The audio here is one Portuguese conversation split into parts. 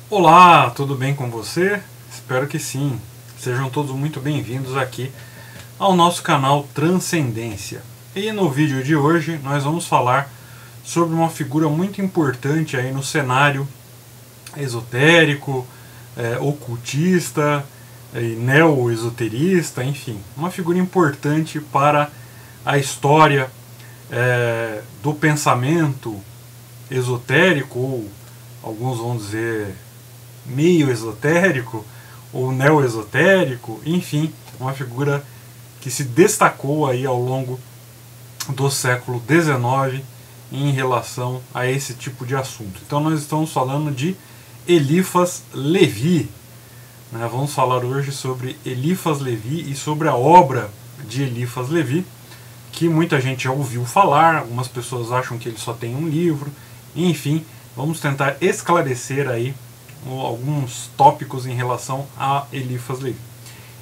Olá, tudo bem com você? Espero que sim. Sejam todos muito bem-vindos aqui ao nosso canal Transcendência. E no vídeo de hoje nós vamos falar sobre uma figura muito importante aí no cenário esotérico, ocultista, neo-esoterista, enfim, uma figura importante para a história do pensamento esotérico, ou alguns vão dizer meio esotérico ou neo-esotérico, enfim, uma figura que se destacou aí ao longo do século XIX em relação a esse tipo de assunto. Então nós estamos falando de Eliphas Levi. Vamos falar hoje sobre Eliphas Levi e sobre a obra de Eliphas Levi, que muita gente já ouviu falar, algumas pessoas acham que ele só tem um livro, enfim, vamos tentar esclarecer aí alguns tópicos em relação a Eliphas Levi.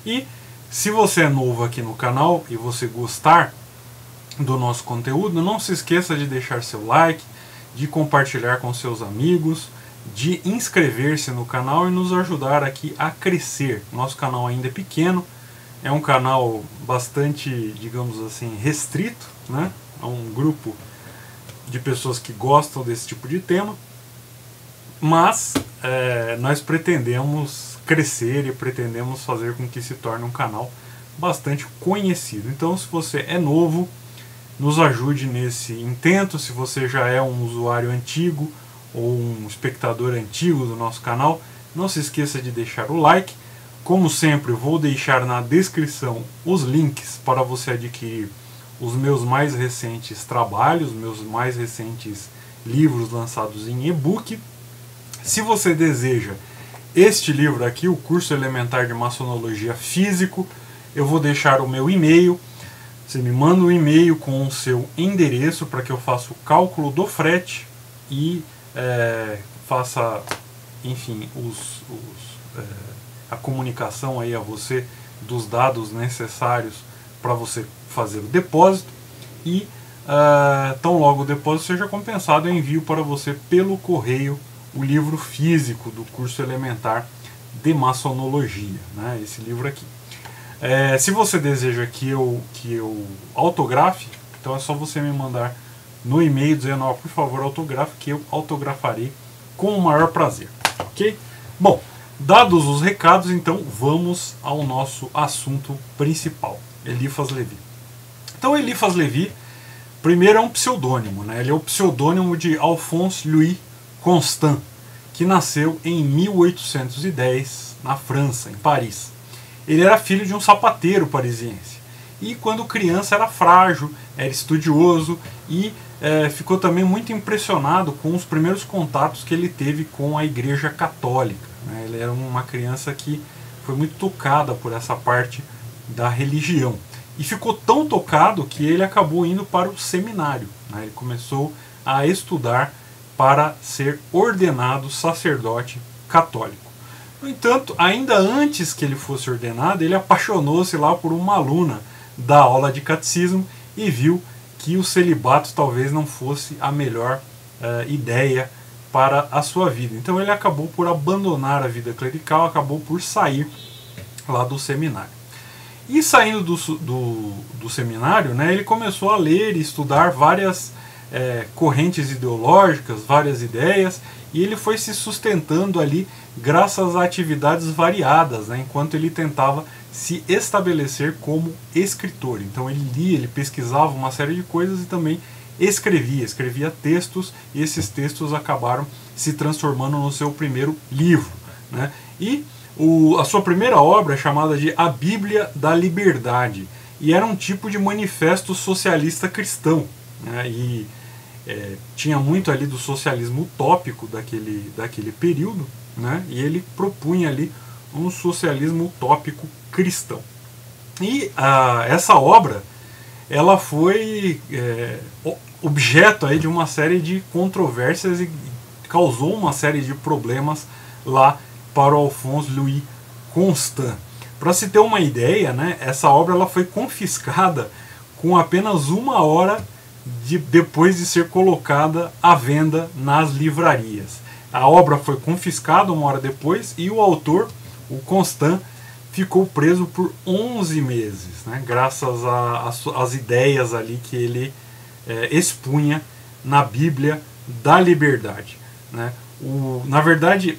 E se você é novo aqui no canal e você gostar do nosso conteúdo, não se esqueça de deixar seu like, de compartilhar com seus amigos, de inscrever-se no canal e nos ajudar aqui a crescer. Nosso canal ainda é pequeno, é um canal bastante, digamos assim, restrito, né? É um grupo de pessoas que gostam desse tipo de tema, mas nós pretendemos crescer e pretendemos fazer com que se torne um canal bastante conhecido. Então, se você é novo, nos ajude nesse intento. Se você já é um usuário antigo ou um espectador antigo do nosso canal, não se esqueça de deixar o like. Como sempre, vou deixar na descrição os links para você adquirir os meus mais recentes trabalhos, meus mais recentes livros lançados em e-book. Se você deseja este livro aqui, o Curso Elementar de Maçonologia Físico, eu vou deixar o meu e-mail. Você me manda um e-mail com o seu endereço para que eu faça o cálculo do frete e faça, enfim, a comunicação aí a você dos dados necessários para você fazer o depósito. E tão logo o depósito seja compensado, eu envio para você pelo correio o livro físico do Curso Elementar de Maçonologia, né? Esse livro aqui. Se você deseja que eu autografe, então é só você me mandar no e-mail dizendo, por favor, autografe, que eu autografarei com o maior prazer, ok? Bom, dados os recados, então vamos ao nosso assunto principal, Eliphas Levi. Então, Eliphas Levi, primeiro, é um pseudônimo, né? Ele é o pseudônimo de Alphonse Louis Constant, que nasceu em 1810 na França, em Paris. Ele era filho de um sapateiro parisiense e, quando criança, era frágil, era estudioso e ficou também muito impressionado com os primeiros contatos que ele teve com a Igreja Católica, né? Ele era uma criança que foi muito tocada por essa parte da religião e ficou tão tocado que ele acabou indo para o seminário, né? Ele começou a estudar para ser ordenado sacerdote católico. No entanto, ainda antes que ele fosse ordenado, ele apaixonou-se lá por uma aluna da aula de catecismo e viu que o celibato talvez não fosse a melhor ideia para a sua vida. Então ele acabou por abandonar a vida clerical, acabou por sair lá do seminário. E saindo do seminário, né, ele começou a ler e estudar várias correntes ideológicas, várias ideias, e ele foi se sustentando ali graças a atividades variadas, né, enquanto ele tentava se estabelecer como escritor. Então ele lia, ele pesquisava uma série de coisas e também escrevia textos, e esses textos acabaram se transformando no seu primeiro livro, né? E a sua primeira obra é chamada de A Bíblia da Liberdade, e era um tipo de manifesto socialista cristão, né? E tinha muito ali do socialismo utópico daquele período, né? E ele propunha ali um socialismo utópico cristão. E essa obra ela foi objeto aí de uma série de controvérsias e causou uma série de problemas lá para o Alphonse Louis Constant. Para se ter uma ideia, né, essa obra ela foi confiscada com apenas 1 hora depois de ser colocada à venda nas livrarias. a obra foi confiscada uma hora depois e o autor, o Constant, ficou preso por 11 meses, né, graças às ideias ali que ele expunha na Bíblia da Liberdade, né. Na verdade,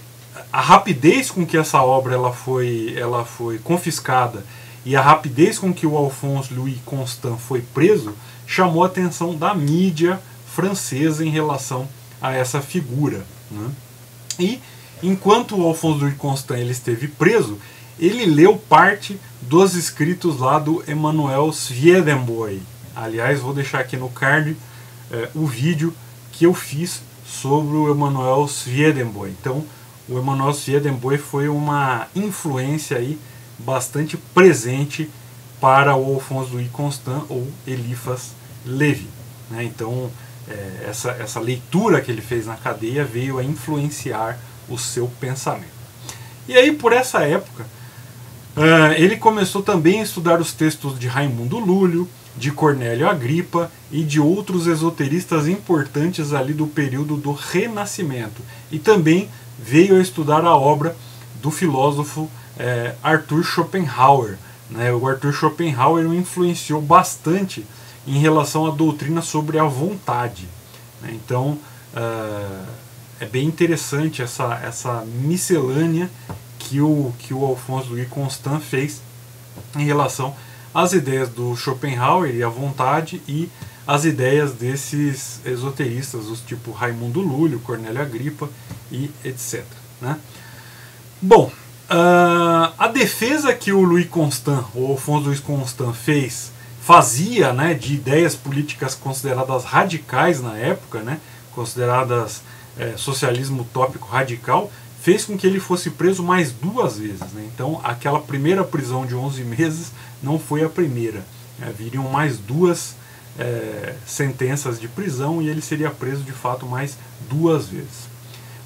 a rapidez com que essa obra ela foi confiscada e a rapidez com que o Alphonse Louis Constant foi preso chamou a atenção da mídia francesa em relação a essa figura, né. E enquanto o Alphonse Louis Constant ele esteve preso, ele leu parte dos escritos lá do Emmanuel Swedenborg. Aliás, vou deixar aqui no card o vídeo que eu fiz sobre o Emmanuel Swedenborg. Então, o Emmanuel Swedenborg foi uma influência aí bastante presente para o Alphonse Louis Constant ou Eliphas Lévi, né? Então, essa leitura que ele fez na cadeia veio a influenciar o seu pensamento. E aí, por essa época, ele começou também a estudar os textos de Raimundo Lúlio, de Cornélio Agripa e de outros esoteristas importantes ali do período do Renascimento. E também veio a estudar a obra do filósofo Arthur Schopenhauer, né? O Arthur Schopenhauer o influenciou bastante em relação à doutrina sobre a vontade, né? Então, é bem interessante essa miscelânea que o Alphonse Louis Constant fez em relação às ideias do Schopenhauer e a vontade e as ideias desses esoteristas, os tipo Raimundo Lúlio, Cornélio Agripa e etc, né? Bom, a defesa que o Louis Constant, o Alphonse Louis Constant fazia, né, de ideias políticas consideradas radicais na época, né, consideradas socialismo utópico radical, fez com que ele fosse preso mais 2 vezes, né? Então, aquela primeira prisão de 11 meses não foi a primeira. Viriam mais 2 sentenças de prisão e ele seria preso de fato mais 2 vezes.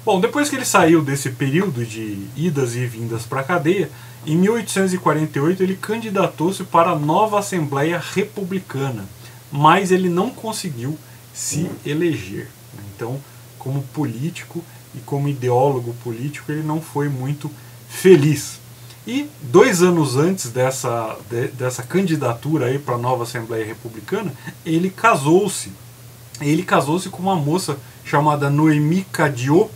Bom, depois que ele saiu desse período de idas e vindas para a cadeia, em 1848 ele candidatou-se para a nova Assembleia Republicana, mas ele não conseguiu se eleger. Então, como político e como ideólogo político, ele não foi muito feliz. E 2 anos antes dessa candidatura aí para a nova Assembleia Republicana, ele casou-se. Ele casou-se com uma moça chamada Noémie Cadiot,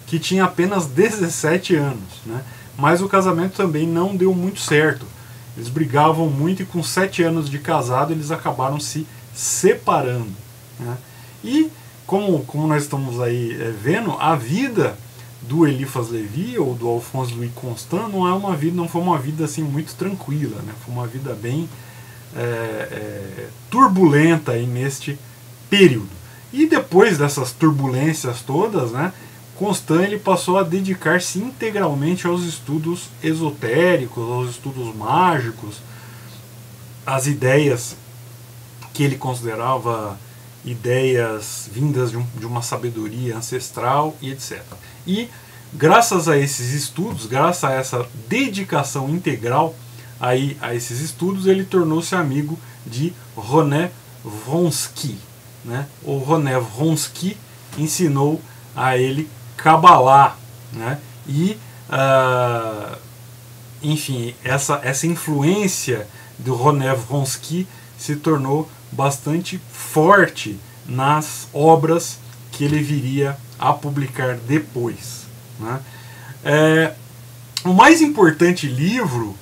que tinha apenas 17 anos, né? Mas o casamento também não deu muito certo. Eles brigavam muito e com 7 anos de casado eles acabaram se separando, né? E como nós estamos aí vendo, a vida do Eliphas Lévi ou do Alphonse Louis Constant não foi uma vida assim muito tranquila, né? Foi uma vida bem turbulenta aí neste período. E depois dessas turbulências todas, né, Constant ele passou a dedicar-se integralmente aos estudos esotéricos, aos estudos mágicos, às ideias que ele considerava ideias vindas de uma sabedoria ancestral e etc. E graças a esses estudos, graças a essa dedicação integral aí a esses estudos, ele tornou-se amigo de René Vronsky, né? O René Vronsky ensinou a ele Kabbalah, né? E enfim, essa influência do René Vronsky se tornou bastante forte nas obras que ele viria a publicar depois, né? O mais importante livro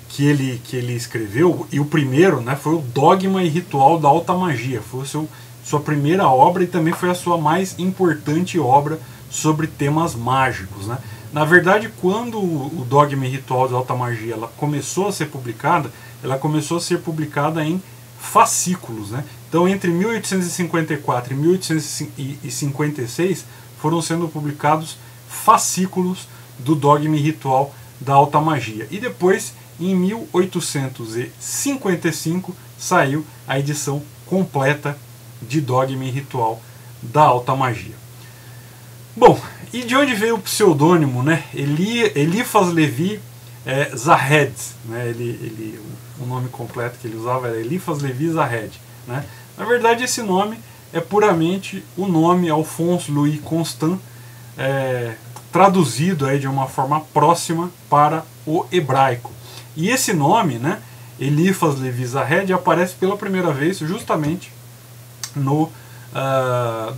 que ele escreveu, e o primeiro, né, foi o Dogma e Ritual da Alta Magia. Foi sua primeira obra e também foi a sua mais importante obra sobre temas mágicos, né? Na verdade, quando o Dogma e Ritual da Alta Magia ela começou a ser publicada, ela começou a ser publicada em fascículos, né? Então, entre 1854 e 1856 foram sendo publicados fascículos do Dogma e Ritual da Alta Magia. E depois, em 1855, saiu a edição completa de Dogma e Ritual da Alta Magia. Bom, e de onde veio o pseudônimo, né? Eliphas Lévi Zahed, né? O nome completo que ele usava era Eliphas Lévi Zahed, né? Na verdade, esse nome é puramente o nome Alphonse Louis Constant, traduzido aí de uma forma próxima para o hebraico. E esse nome, né, Eliphas Levi Zahed, aparece pela primeira vez justamente no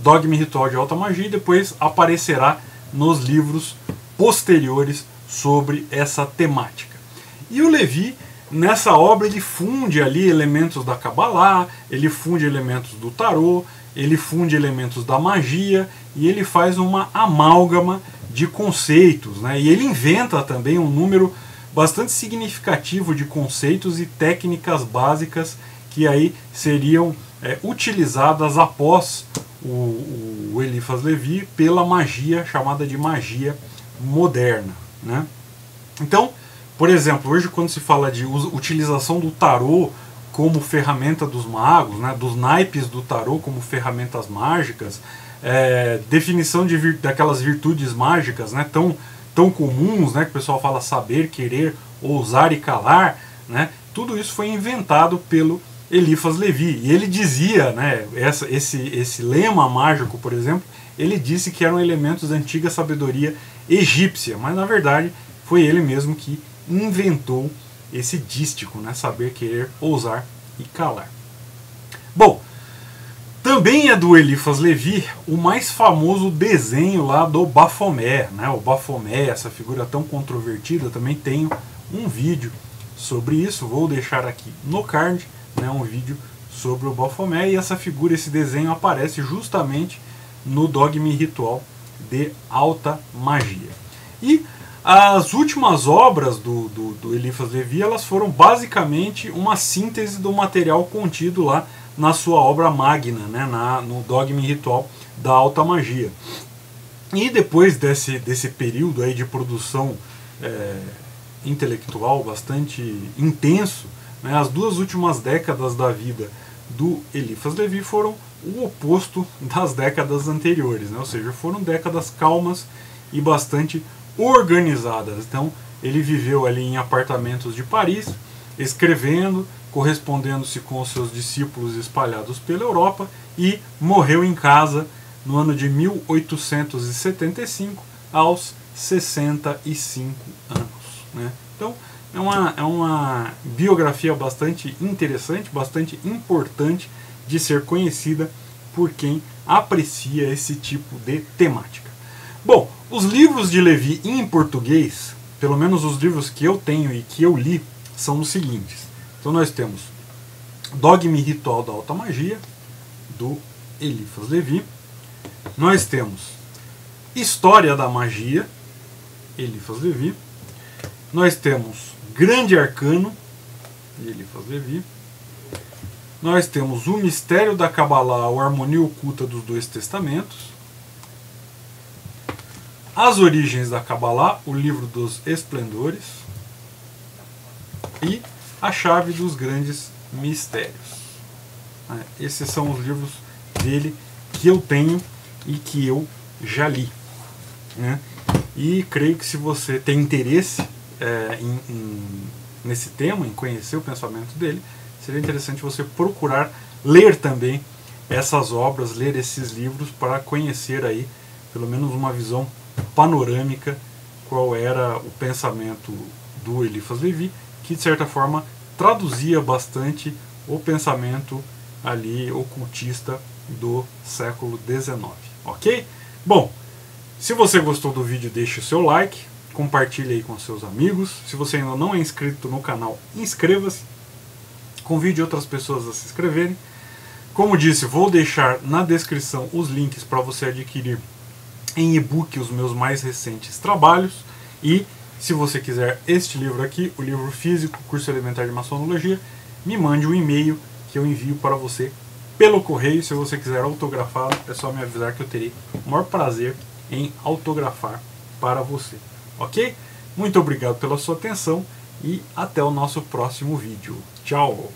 Dogma e Ritual de Alta Magia, e depois aparecerá nos livros posteriores sobre essa temática. E o Levi, nessa obra, ele funde ali elementos da Kabbalah, ele funde elementos do tarô, ele funde elementos da magia, e ele faz uma amálgama de conceitos, né? E ele inventa também um número bastante significativo de conceitos e técnicas básicas que aí seriam utilizadas após o Eliphas Levi pela magia chamada de magia moderna, né? Então, por exemplo, hoje quando se fala de utilização do tarô como ferramenta dos magos, né, dos naipes do tarô como ferramentas mágicas, definição daquelas virtudes mágicas, né, tão comuns, né, que o pessoal fala saber, querer, ousar e calar, né, tudo isso foi inventado pelo Eliphas Levi. E ele dizia, né, esse lema mágico, por exemplo, ele disse que eram elementos da antiga sabedoria egípcia, mas na verdade foi ele mesmo que inventou esse dístico, né, saber, querer, ousar e calar. Bom, também é do Eliphas Levi o mais famoso desenho lá do Baphomet, né? O Baphomet, essa figura tão controvertida, também tenho um vídeo sobre isso, vou deixar aqui no card, né, um vídeo sobre o Baphomet, e essa figura, esse desenho aparece justamente no Dogma e Ritual de Alta Magia. E as últimas obras do Eliphas Levi, elas foram basicamente uma síntese do material contido lá na sua obra magna, né, no Dogma e Ritual da Alta Magia. E depois desse período aí de produção intelectual bastante intenso, né, as duas últimas décadas da vida do Eliphas Levi foram o oposto das décadas anteriores, né, ou seja, foram décadas calmas e bastante organizadas. Então ele viveu ali em apartamentos de Paris, escrevendo, correspondendo-se com os seus discípulos espalhados pela Europa, e morreu em casa no ano de 1875, aos 65 anos. Né? Então é uma biografia bastante interessante, bastante importante de ser conhecida por quem aprecia esse tipo de temática. Bom, os livros de Levi em português, pelo menos os livros que eu tenho e que eu li, são os seguintes. Então nós temos Dogma e Ritual da Alta Magia, do Eliphas Levi. Nós temos História da Magia, Eliphas Levi. Nós temos Grande Arcano, de Eliphas Levi. Nós temos O Mistério da Kabbalah, a Harmonia Oculta dos Dois Testamentos. As Origens da Kabbalah, o Livro dos Esplendores. E A Chave dos Grandes Mistérios. Esses são os livros dele que eu tenho e que eu já li. Né? E creio que se você tem interesse nesse tema, em conhecer o pensamento dele, seria interessante você procurar ler também essas obras, ler esses livros, para conhecer aí pelo menos uma visão panorâmica qual era o pensamento do Eliphas Levi, que de certa forma traduzia bastante o pensamento ali ocultista do século XIX, ok? Bom, se você gostou do vídeo, deixe o seu like, compartilhe aí com seus amigos. Se você ainda não é inscrito no canal, inscreva-se, convide outras pessoas a se inscreverem. Como disse, vou deixar na descrição os links para você adquirir em e-book os meus mais recentes trabalhos, e se você quiser este livro aqui, o livro físico, Curso Elementar de Maçonologia, me mande um e-mail que eu envio para você pelo correio. Se você quiser autografá-lo, é só me avisar que eu terei o maior prazer em autografar para você, ok? Muito obrigado pela sua atenção e até o nosso próximo vídeo. Tchau!